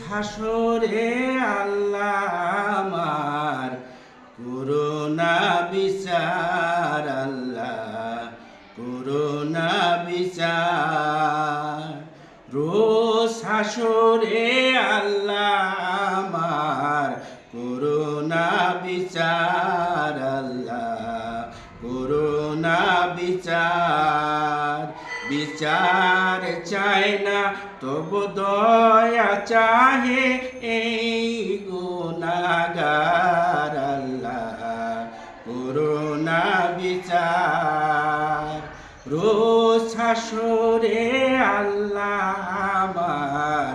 হাসরে আল্লাহ আমার করুণা বিচার, আল্লাহ করুণা বিচার। রোজ হাসরে আল্লাহ আমার করুণা বিচার, আল্লাহ করুণা বিচার। বিচার চায় না তবু দয়া চাহে এই গুনাহগার, আল্লাহ করুণা বিচার। রোজ হাসরে আল্লাহ আমার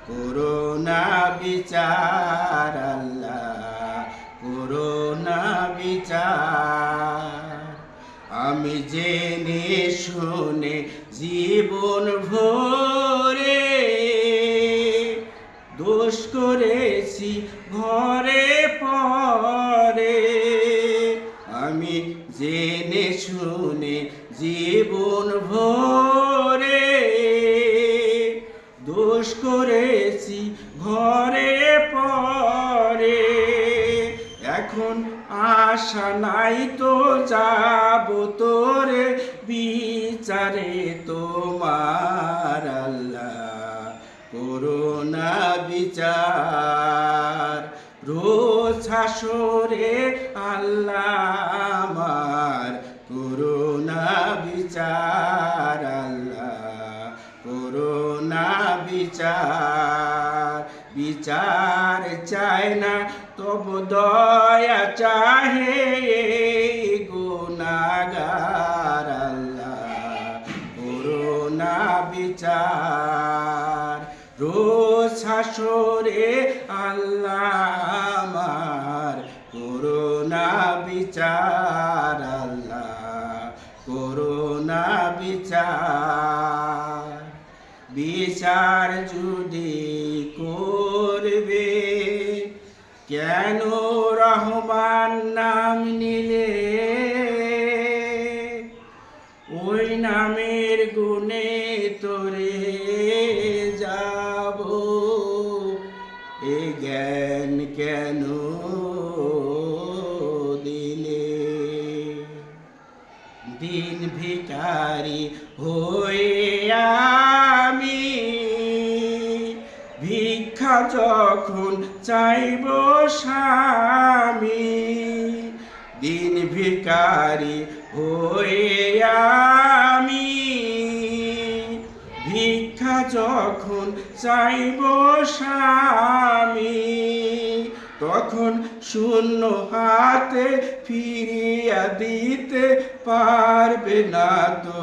করুণা বিচার, আল্লাহ করুণা বিচার। আমি জেনে শুনে জীবন ভরে দোষ করেছি ঘরে পরে, আমি জেনে শুনে জীবন ভরে দোষ করেছি ঘরে পরে। এখন আশা নাই তো যাব তোরে বিচারে তোমার, আল্লাহ করুণা বিচার। রোজ হাসরে আল্লাহ আমার করুণা বিচার, আল্লাহ করুণা বিচার। বিচার চায় না তবু দয়া চাহে গুনাহগার, আল্লাহ করুণা বিচার। রোজ হাসরে আল্লাহ আমার করুণা বিচার, আল্লাহ করুণা বিচার। বিচার যদি করবে কেন রহমান নাম নিলে, ওই নামের গুণে তোরে যাব এ জ্ঞান কেন দিলে। দিন ভিখারি হয়ে আমি ভিক্ষা যখন চাইব স্বামী, দিন ভিখারি হয়ে আমি ভিক্ষা যখন চাইব স্বামী, তখন শূন্য হাতে ফিরিয়া দিতে পারবে না তো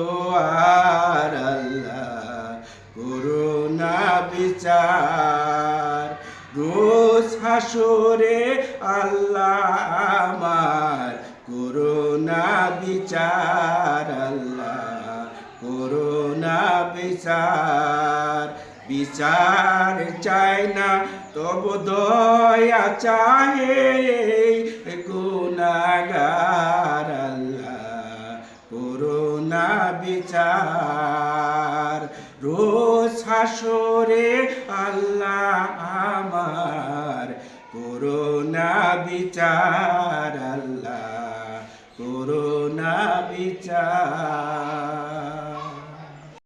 আর, আল্লাহ করুণা বিচার। রোজ হাসরে আল্লাহ আমার করুণা বিচার, আল্লাহ করুণা বিচার। বিচার চায় না তবু দয়া চাহে গুনাহগার, আল্লাহ করুণা বিচার। রোজ হাসরে আল্লাহ আমার করুণা বিচার, আল্লাহ করুণা বিচার।